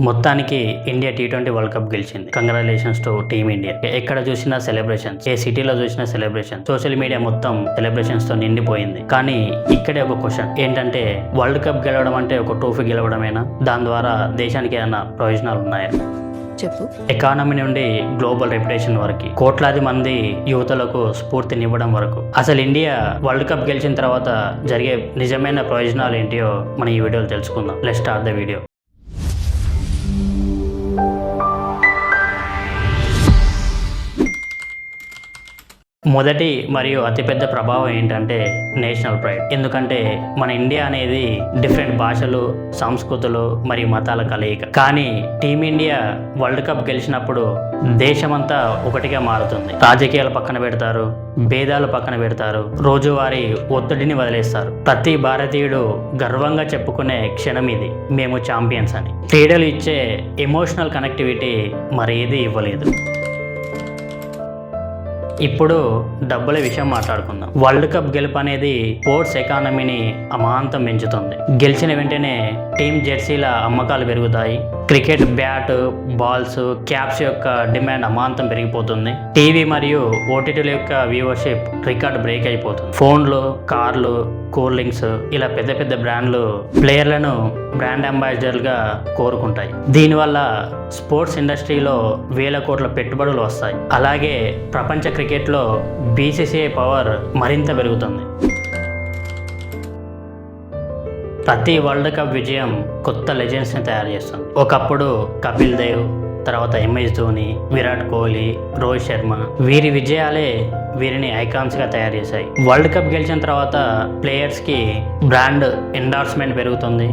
మొత్తానికి India T20 world cup గెలిచింది. Congratulations to team India. ఎక్కడ చూసినా సెలబ్రేషన్స్, ఏ సిటీలో చూసినా సెలబ్రేషన్, సోషల్ మీడియా మొత్తం సెలబ్రేషన్స్ తో నిండిపోయింది. కానీ ఇక్కడే ఒక క్వశ్చన్ ఏంటంటే, వరల్డ్ కప్ గెలవడం అంటే ఒక ట్రోఫీ గెలవడమేనా? దాని ద్వారా దేశానికి ఏమైనా ప్రయోజనాలు ఉన్నాయా? చెప్పు. ఎకానమీ నుండి గ్లోబల్ రెప్యుటేషన్ వరకు, కోట్లాది మంది యువతలకు స్ఫూర్తినివ్వడం వరకు, అసలు ఇండియా వరల్డ్ కప్ గెలిచిన తర్వాత జరిగే నిజమైన ప్రయోజనాలు ఏంటియో మనం ఈ వీడియోలో తెలుసుకుందాం. Let's start the video. మొదటి మరియు అతిపెద్ద ప్రభావం ఏంటంటే నేషనల్ ప్రైడ్. ఎందుకంటే మన ఇండియా అనేది డిఫరెంట్ భాషలు, సంస్కృతులు మరియు మతాల కలయిక. కానీ టీమిండియా వరల్డ్ కప్ గెలిచినప్పుడు దేశమంతా ఒకటిగా మారుతుంది. రాజకీయాలు పక్కన పెడతారు, భేదాలు పక్కన పెడతారు, రోజువారీ ఒత్తిడిని వదిలేస్తారు. ప్రతి భారతీయుడు గర్వంగా చెప్పుకునే క్షణం ఇది, మేము ఛాంపియన్స్ అని. క్రీడలు ఇచ్చే ఎమోషనల్ కనెక్టివిటీ మరేది ఇవ్వలేదు. ఇప్పుడు డబ్బుల విషయం మాట్లాడుకుందాం. వరల్డ్ కప్ గెలుపు అనేది స్పోర్ట్స్ ఎకానమీని అమాంతం పెంచుతుంది. గెలిచిన వెంటనే టీమ్ జెర్సీల అమ్మకాలు పెరుగుతాయి. క్రికెట్ బ్యాట్, బాల్స్, క్యాప్స్ యొక్క డిమాండ్ అమాంతం పెరిగిపోతుంది. టీవీ మరియు ఓటీటీల యొక్క వ్యూవర్షిప్ రికార్డ్ బ్రేక్ అయిపోతుంది. ఫోన్లు, కార్లు, కూల్ డ్రింక్స్, ఇలా పెద్ద పెద్ద బ్రాండ్లు ప్లేయర్లను బ్రాండ్ అంబాసిడర్లుగా కోరుకుంటాయి. దీనివల్ల స్పోర్ట్స్ ఇండస్ట్రీలో వేల కోట్ల పెట్టుబడులు వస్తాయి. అలాగే ప్రపంచ క్రికెట్లో BCCI పవర్ మరింత పెరుగుతుంది. ప్రతి వరల్డ్ కప్ విజయం కొత్త లెజెండ్స్ని తయారు చేస్తుంది. ఒకప్పుడు కపిల్ దేవ్, తర్వాత MS ధోని, విరాట్ కోహ్లీ, రోహిత్ శర్మ, వీరి విజయాలే వీరిని ఐకాన్స్గా తయారు చేశాయి. వరల్డ్ కప్ గెలిచిన తర్వాత ప్లేయర్స్కి బ్రాండ్ ఎండార్స్మెంట్ పెరుగుతుంది,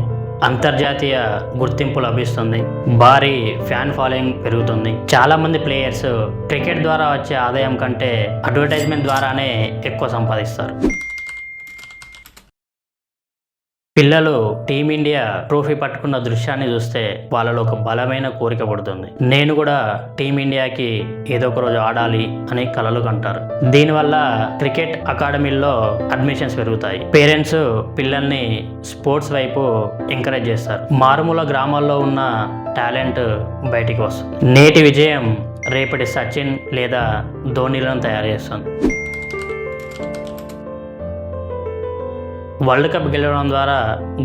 అంతర్జాతీయ గుర్తింపు లభిస్తుంది, భారీ ఫ్యాన్ ఫాలోయింగ్ పెరుగుతుంది. చాలా మంది ప్లేయర్స్ క్రికెట్ ద్వారా వచ్చే ఆదాయం కంటే అడ్వర్టైజ్మెంట్ ద్వారానే ఎక్కువ సంపాదిస్తారు. పిల్లలు టీమిండియా ట్రోఫీ పట్టుకున్న దృశ్యాన్ని చూస్తే వాళ్ళలో ఒక బలమైన కోరిక పడుతుంది. నేను కూడా టీమిండియాకి ఏదో ఒక రోజు ఆడాలి అని కలలు కంటారు. దీనివల్ల క్రికెట్ అకాడమీల్లో అడ్మిషన్స్ పెరుగుతాయి. పేరెంట్స్ పిల్లల్ని స్పోర్ట్స్ వైపు ఎంకరేజ్ చేస్తారు. మారుమూల గ్రామాల్లో ఉన్న టాలెంట్ బయటికి వస్తుంది. నేటి విజయం రేపటి సచిన్ లేదా ధోనీలను తయారు చేస్తుంది. వరల్డ్ కప్ గెలవడం ద్వారా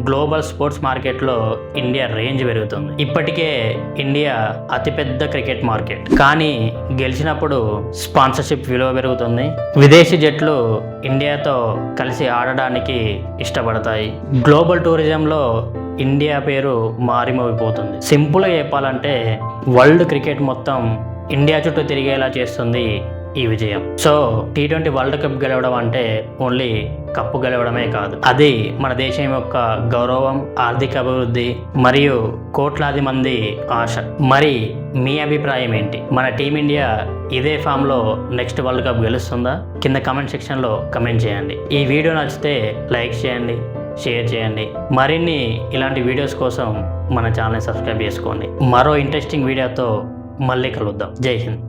గ్లోబల్ స్పోర్ట్స్ మార్కెట్లో ఇండియా రేంజ్ పెరుగుతుంది. ఇప్పటికే ఇండియా అతిపెద్ద క్రికెట్ మార్కెట్. కానీ గెలిచినప్పుడు స్పాన్సర్షిప్ విలువ పెరుగుతుంది. విదేశీ జట్లు ఇండియాతో కలిసి ఆడడానికి ఇష్టపడతాయి. గ్లోబల్ టూరిజంలో ఇండియా పేరు మారిమోగిపోతుంది. సింపుల్గా చెప్పాలంటే వరల్డ్ క్రికెట్ మొత్తం ఇండియా చుట్టూ తిరిగేలా చేస్తుంది ఈ విజయం. సో T20 వరల్డ్ కప్ గెలవడం అంటే ఓన్లీ కప్పు గెలవడమే కాదు, అది మన దేశం యొక్క గౌరవం, ఆర్థిక అభివృద్ధి మరియు కోట్లాది మంది ఆశ. మరి మీ అభిప్రాయం ఏంటి? మన టీమిండియా ఇదే ఫామ్లో నెక్స్ట్ వరల్డ్ కప్ గెలుస్తుందా? కింద కమెంట్ సెక్షన్లో కమెంట్ చేయండి. ఈ వీడియో నచ్చితే లైక్ చేయండి, షేర్ చేయండి. మరిన్ని ఇలాంటి వీడియోస్ కోసం మన ఛానల్ని సబ్స్క్రైబ్ చేసుకోండి. మరో ఇంట్రెస్టింగ్ వీడియోతో మళ్ళీ కలుద్దాం. జై హింద్.